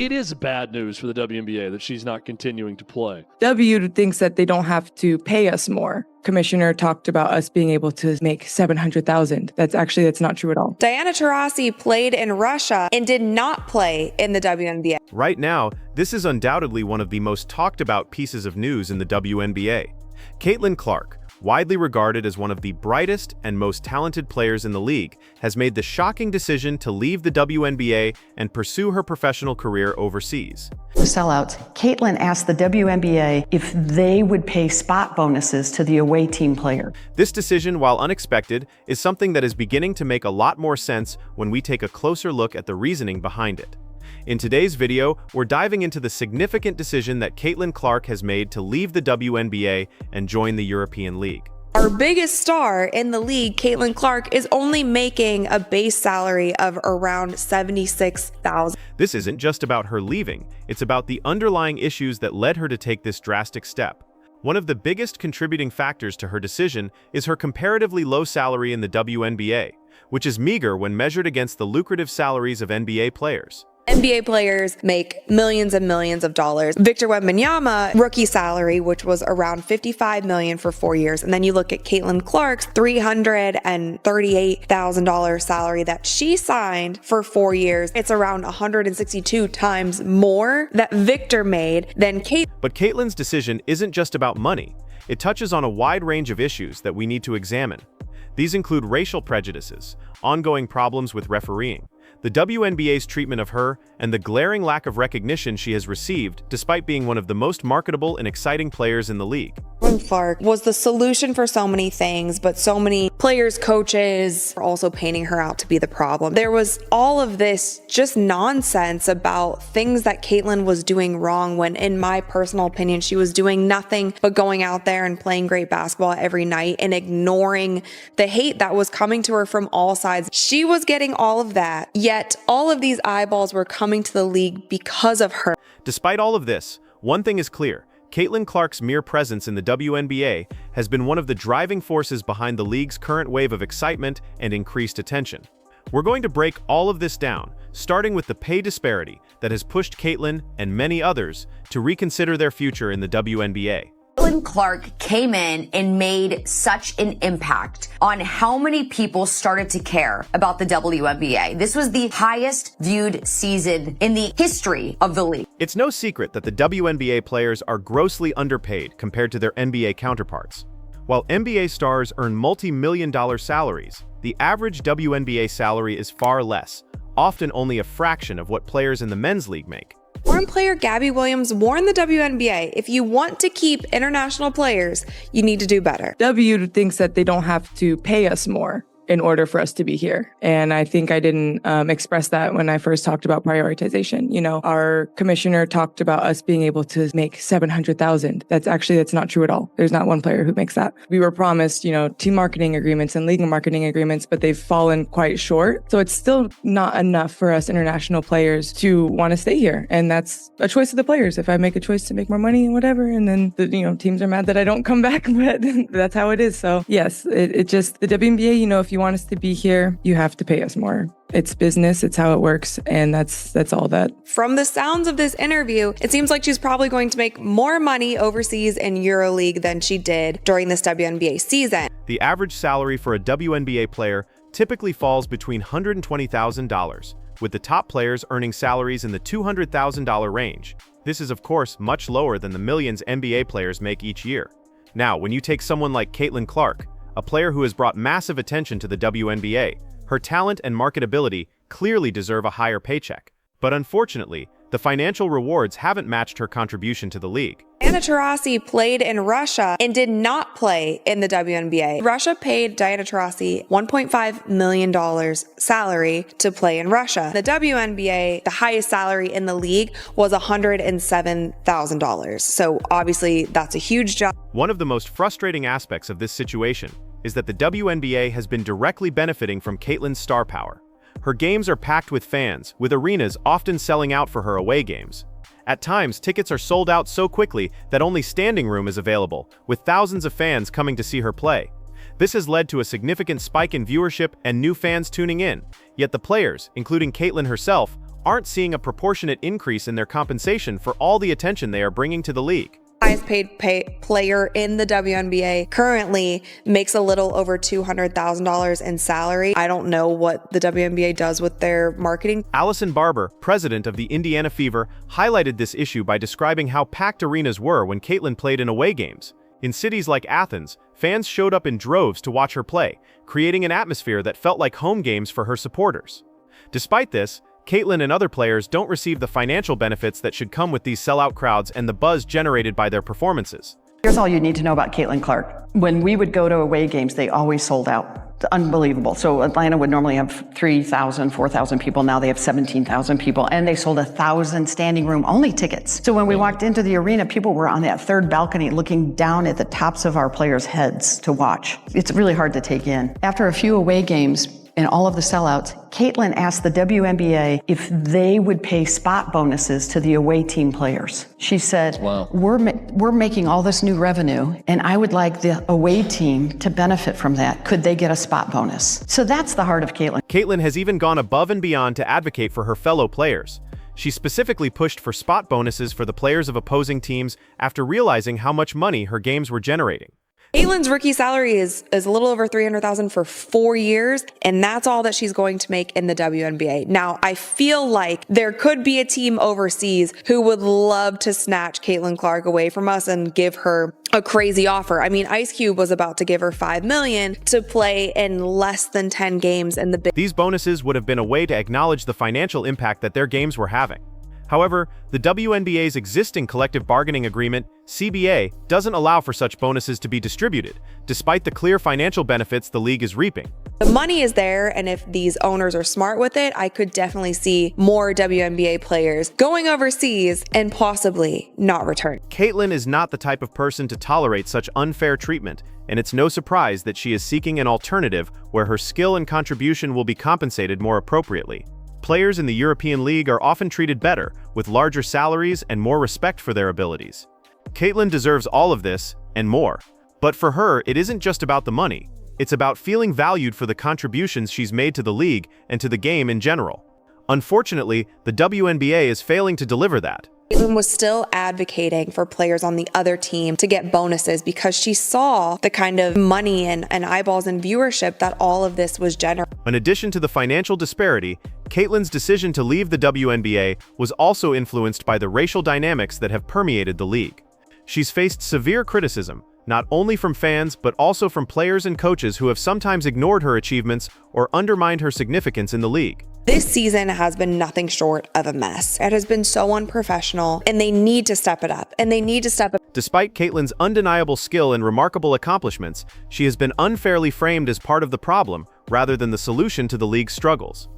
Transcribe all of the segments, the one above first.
it is bad news for the WNBA that she's not continuing to play. W thinks that they don't have to pay us more. Commissioner talked about us being able to make $700,000. That's not true at all. Diana Taurasi played in Russia and did not play in the WNBA. Right now, this is undoubtedly one of the most talked about pieces of news in the WNBA. Caitlin Clark, widely regarded as one of the brightest and most talented players in the league, has made the shocking decision to leave the WNBA and pursue her professional career overseas. The sellouts. Caitlin asked the WNBA if they would pay spot bonuses to the away team player. This decision, while unexpected, is something that is beginning to make a lot more sense when we take a closer look at the reasoning behind it. In today's video, we're diving into the significant decision that Caitlin Clark has made to leave the WNBA and join the European League. Our biggest star in the league, Caitlin Clark, is only making a base salary of around $76,000. This isn't just about her leaving, it's about the underlying issues that led her to take this drastic step. One of the biggest contributing factors to her decision is her comparatively low salary in the WNBA, which is meager when measured against the lucrative salaries of NBA players. NBA players make millions and millions of dollars. Victor Wembanyama, rookie salary, which was around $55 million for 4 years. And then you look at Caitlin Clark's $338,000 salary that she signed for 4 years. It's around 162 times more that Victor made than Caitlin. But Caitlin's decision isn't just about money. It touches on a wide range of issues that we need to examine. These include racial prejudices, ongoing problems with refereeing, the WNBA's treatment of her, and the glaring lack of recognition she has received despite being one of the most marketable and exciting players in the league. Caitlin Clark was the solution for so many things, but so many players, coaches are also painting her out to be the problem. There was all of this just nonsense about things that Caitlin was doing wrong when, in my personal opinion, she was doing nothing but going out there and playing great basketball every night and ignoring the hate that was coming to her from all sides. She was getting all of that, yet all of these eyeballs were coming to the league because of her. Despite all of this, one thing is clear. Caitlin Clark's mere presence in the WNBA has been one of the driving forces behind the league's current wave of excitement and increased attention. We're going to break all of this down, starting with the pay disparity that has pushed Caitlin and many others to reconsider their future in the WNBA. Caitlin Clark came in and made such an impact on how many people started to care about the WNBA. This was the highest viewed season in the history of the league. It's no secret that the WNBA players are grossly underpaid compared to their NBA counterparts. While NBA stars earn multi-million-dollar salaries, the average WNBA salary is far less, often only a fraction of what players in the men's league make. Foreign player Gabby Williams warned the WNBA, if you want to keep international players, you need to do better. W thinks that they don't have to pay us more in order for us to be here. And I think I didn't express that when I first talked about prioritization. You know, our commissioner talked about us being able to make $700,000. That's not true at all. There's not one player who makes that. We were promised, team marketing agreements and league marketing agreements, but they've fallen quite short. So it's still not enough for us international players to want to stay here. And that's a choice of the players. If I make a choice to make more money and whatever, and then the teams are mad that I don't come back, but that's how it is. So yes, it just, the WNBA, if you want us to be here, you have to pay us more. It's business, it's how it works, and that's all that. From the sounds of this interview, it seems like she's probably going to make more money overseas in EuroLeague than she did during this WNBA season. The average salary for a WNBA player typically falls between $120,000, with the top players earning salaries in the $200,000 range. This is, of course, much lower than the millions NBA players make each year. Now, when you take someone like Caitlin Clark, a player who has brought massive attention to the WNBA, her talent and marketability clearly deserve a higher paycheck. But unfortunately, the financial rewards haven't matched her contribution to the league. Diana Taurasi played in Russia and did not play in the WNBA. Russia paid Diana Taurasi $1.5 million salary to play in Russia. The WNBA, the highest salary in the league, was $107,000. So obviously that's a huge jump. One of the most frustrating aspects of this situation is that the WNBA has been directly benefiting from Caitlin's star power. Her games are packed with fans, with arenas often selling out for her away games. At times, tickets are sold out so quickly that only standing room is available, with thousands of fans coming to see her play. This has led to a significant spike in viewership and new fans tuning in, yet the players, including Caitlin herself, aren't seeing a proportionate increase in their compensation for all the attention they are bringing to the league. Highest paid player in the WNBA currently makes a little over $200,000 in salary. I don't know what the WNBA does with their marketing. Allison Barber, president of the Indiana Fever, highlighted this issue by describing how packed arenas were when Caitlin played in away games. In cities like Athens, fans showed up in droves to watch her play, creating an atmosphere that felt like home games for her supporters. Despite this, Caitlin and other players don't receive the financial benefits that should come with these sellout crowds and the buzz generated by their performances. Here's all you need to know about Caitlin Clark. When we would go to away games, they always sold out. It's unbelievable. So Atlanta would normally have 3,000, 4,000 people. Now they have 17,000 people, and they sold 1,000 standing room only tickets. So when we walked into the arena, people were on that third balcony looking down at the tops of our players' heads to watch. It's really hard to take in. After a few away games, in all of the sellouts, Caitlin asked the WNBA if they would pay spot bonuses to the away team players. She said, Wow. We're making all this new revenue, and I would like the away team to benefit from that. Could they get a spot bonus? So that's the heart of Caitlin. Caitlin has even gone above and beyond to advocate for her fellow players. She specifically pushed for spot bonuses for the players of opposing teams after realizing how much money her games were generating. Caitlin's rookie salary is a little over $300,000 for 4 years, and that's all that she's going to make in the WNBA. Now, I feel like there could be a team overseas who would love to snatch Caitlin Clark away from us and give her a crazy offer. I mean, Ice Cube was about to give her $5 million to play in less than 10 games in the Big. These bonuses would have been a way to acknowledge the financial impact that their games were having. However, the WNBA's existing collective bargaining agreement, CBA, doesn't allow for such bonuses to be distributed, despite the clear financial benefits the league is reaping. The money is there, and if these owners are smart with it, I could definitely see more WNBA players going overseas and possibly not returning. Caitlin is not the type of person to tolerate such unfair treatment, and it's no surprise that she is seeking an alternative where her skill and contribution will be compensated more appropriately. Players in the European League are often treated better, with larger salaries and more respect for their abilities. Caitlin deserves all of this, and more. But for her, it isn't just about the money. It's about feeling valued for the contributions she's made to the league and to the game in general. Unfortunately, the WNBA is failing to deliver that. Caitlin was still advocating for players on the other team to get bonuses because she saw the kind of money and eyeballs and viewership that all of this was generating. In addition to the financial disparity, Caitlin's decision to leave the WNBA was also influenced by the racial dynamics that have permeated the league. She's faced severe criticism, not only from fans but also from players and coaches who have sometimes ignored her achievements or undermined her significance in the league. This season has been nothing short of a mess. It has been so unprofessional, and they need to step it up, Despite Caitlin's undeniable skill and remarkable accomplishments, she has been unfairly framed as part of the problem rather than the solution to the league's struggles.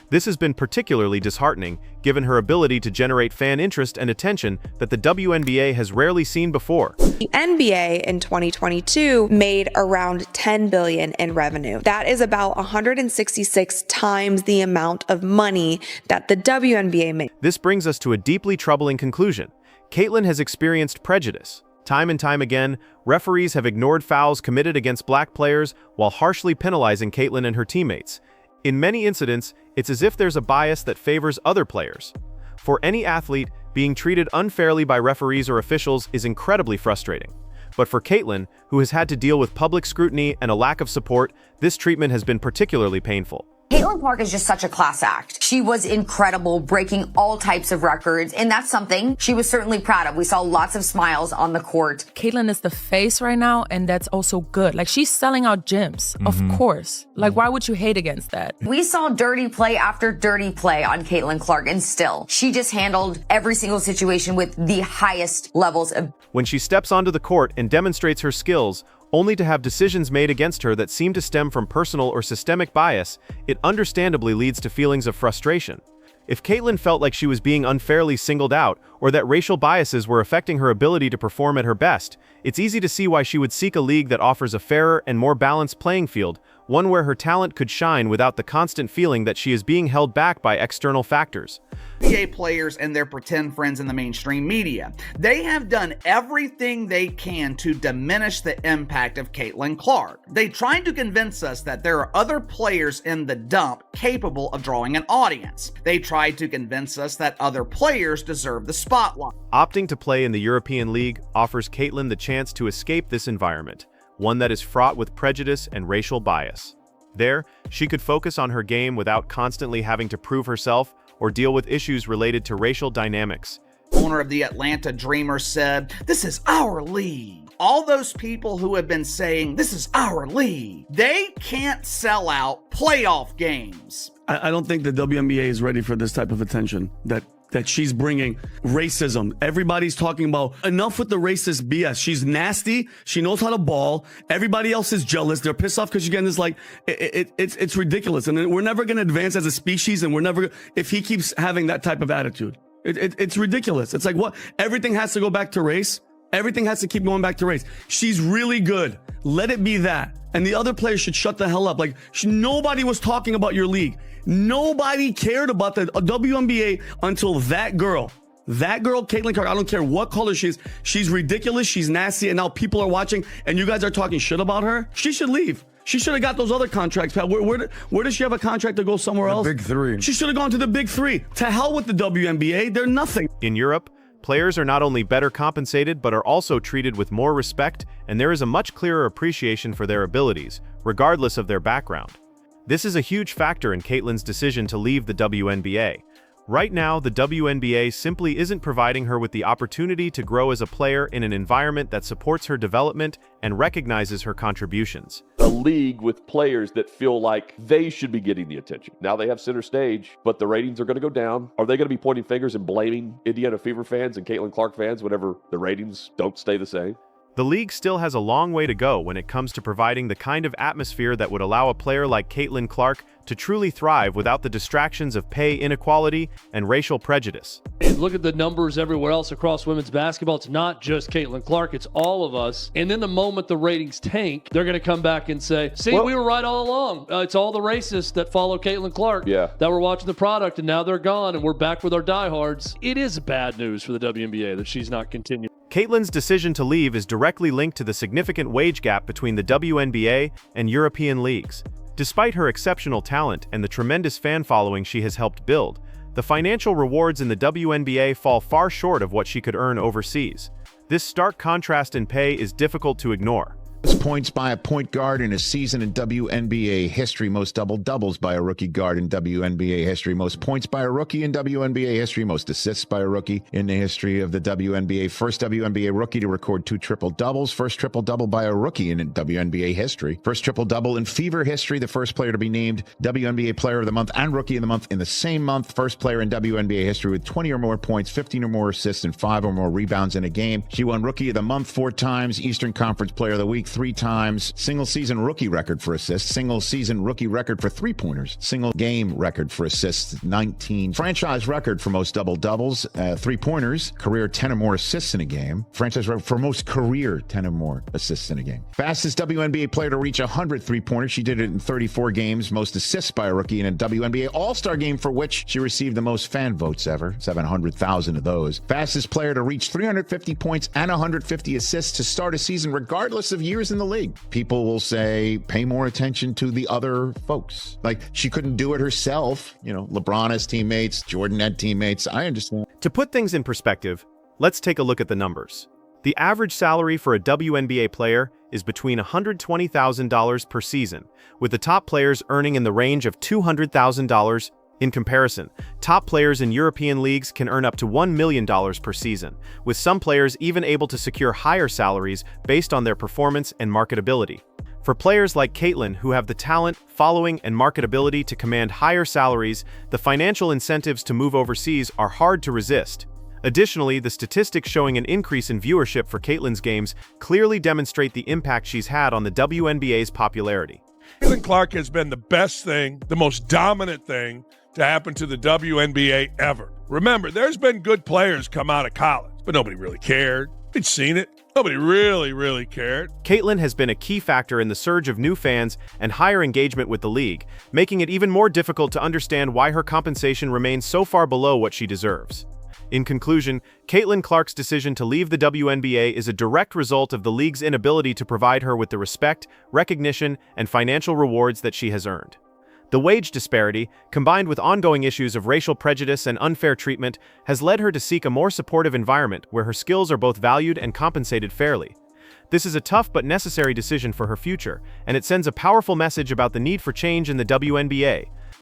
This has been particularly disheartening, given her ability to generate fan interest and attention that the WNBA has rarely seen before. The NBA in 2022 made around $10 billion in revenue. That is about 166 times the amount of money that the WNBA made. This brings us to a deeply troubling conclusion. Caitlin has experienced prejudice. Time and time again, referees have ignored fouls committed against black players while harshly penalizing Caitlin and her teammates. In many incidents, it's as if there's a bias that favors other players. For any athlete, being treated unfairly by referees or officials is incredibly frustrating. But for Caitlin, who has had to deal with public scrutiny and a lack of support, this treatment has been particularly painful. Caitlin Clark is just such a class act. She was incredible, breaking all types of records, and that's something she was certainly proud of. We saw lots of smiles on the court. Caitlin is the face right now, and that's also good. Like, she's selling out gyms, of course. Like, why would you hate against that? We saw dirty play after dirty play on Caitlin Clark, and still, she just handled every single situation with the highest levels of... When she steps onto the court and demonstrates her skills, only to have decisions made against her that seem to stem from personal or systemic bias, it understandably leads to feelings of frustration. If Caitlin felt like she was being unfairly singled out, or that racial biases were affecting her ability to perform at her best, it's easy to see why she would seek a league that offers a fairer and more balanced playing field, one where her talent could shine without the constant feeling that she is being held back by external factors. NBA players and their pretend friends in the mainstream media. They have done everything they can to diminish the impact of Caitlin Clark. They tried to convince us that there are other players in the dump capable of drawing an audience. They tried to convince us that other players deserve the spotlight. Opting to play in the European League offers Caitlin the chance to escape this environment, one that is fraught with prejudice and racial bias. There, she could focus on her game without constantly having to prove herself or deal with issues related to racial dynamics. Owner of the Atlanta Dreamers said, "This is our league." All those people who have been saying, "This is our league," they can't sell out playoff games. I don't think the WNBA is ready for this type of attention that she's bringing. Racism. Everybody's talking about enough with the racist BS. She's nasty. She knows how to ball. Everybody else is jealous. They're pissed off because she's getting this, like, it's ridiculous. And we're never going to advance as a species, and we're never, if he keeps having that type of attitude. It's ridiculous. It's like, what? Everything has to go back to race. Everything has to keep going back to race. She's really good. Let it be that. And the other players should shut the hell up. Like, nobody was talking about your league. Nobody cared about the WNBA until that girl, Caitlin Clark, I don't care what color she is. She's ridiculous. She's nasty. And now people are watching and you guys are talking shit about her. She should leave. She should have got those other contracts. Where does she have a contract to go somewhere else? Big three. She should have gone to the big three. To hell with the WNBA. They're nothing. In Europe, players are not only better compensated but are also treated with more respect, and there is a much clearer appreciation for their abilities, regardless of their background. This is a huge factor in Caitlin's decision to leave the WNBA. Right now, the WNBA simply isn't providing her with the opportunity to grow as a player in an environment that supports her development and recognizes her contributions. A league with players that feel like they should be getting the attention. Now they have center stage, but the ratings are going to go down. Are they going to be pointing fingers and blaming Indiana Fever fans and Caitlin Clark fans whenever the ratings don't stay the same? The league still has a long way to go when it comes to providing the kind of atmosphere that would allow a player like Caitlin Clark to truly thrive without the distractions of pay inequality and racial prejudice. And look at the numbers everywhere else across women's basketball. It's not just Caitlin Clark, it's all of us. And then the moment the ratings tank, they're going to come back and say, see, we were right all along. It's all the racists that follow Caitlin Clark that were watching the product, and now they're gone, and we're back with our diehards. It is bad news for the WNBA that she's not continuing. Caitlin's decision to leave is directly linked to the significant wage gap between the WNBA and European leagues. Despite her exceptional talent and the tremendous fan following she has helped build, the financial rewards in the WNBA fall far short of what she could earn overseas. This stark contrast in pay is difficult to ignore. Points by a point guard in a season in WNBA history. Most double-doubles by a rookie guard in WNBA history. Most points by a rookie in WNBA history. Most assists by a rookie in the history of the WNBA. First WNBA rookie to record 2 triple-doubles. First triple-double by a rookie in WNBA history. First triple-double in Fever history. The first player to be named WNBA Player of the Month and Rookie of the Month in the same month. First player in WNBA history with 20 or more points, 15 or more assists, and 5 or more rebounds in a game. She won Rookie of the Month 4 times. Eastern Conference Player of the Week 3 times, single season rookie record for assists, single season rookie record for 3-pointers, single game record for assists, 19, franchise record for most double-doubles, 3-pointers, career 10 or more assists in a game, franchise record for most career 10 or more assists in a game. Fastest WNBA player to reach 100 3-pointers. She did it in 34 games, most assists by a rookie in a WNBA All-Star game for which she received the most fan votes ever, 700,000 of those. Fastest player to reach 350 points and 150 assists to start a season regardless of years in the league. People will say, pay more attention to the other folks. Like, she couldn't do it herself. You know, LeBron has teammates, Jordan had teammates. I understand. To put things in perspective, let's take a look at the numbers. The average salary for a WNBA player is between $120,000 per season, with the top players earning in the range of $200,000. In comparison, top players in European leagues can earn up to $1 million per season, with some players even able to secure higher salaries based on their performance and marketability. For players like Caitlin, who have the talent, following, and marketability to command higher salaries, the financial incentives to move overseas are hard to resist. Additionally, the statistics showing an increase in viewership for Caitlin's games clearly demonstrate the impact she's had on the WNBA's popularity. Caitlin Clark has been the best thing, the most dominant thing to happen to the WNBA ever. Remember, there's been good players come out of college, but nobody really cared. They'd seen it. Nobody really cared. Caitlyn has been a key factor in the surge of new fans and higher engagement with the league, making it even more difficult to understand why her compensation remains so far below what she deserves. In conclusion, Caitlyn Clark's decision to leave the WNBA is a direct result of the league's inability to provide her with the respect, recognition, and financial rewards that she has earned. The wage disparity, combined with ongoing issues of racial prejudice and unfair treatment, has led her to seek a more supportive environment where her skills are both valued and compensated fairly. This is a tough but necessary decision for her future, and it sends a powerful message about the need for change in the WNBA,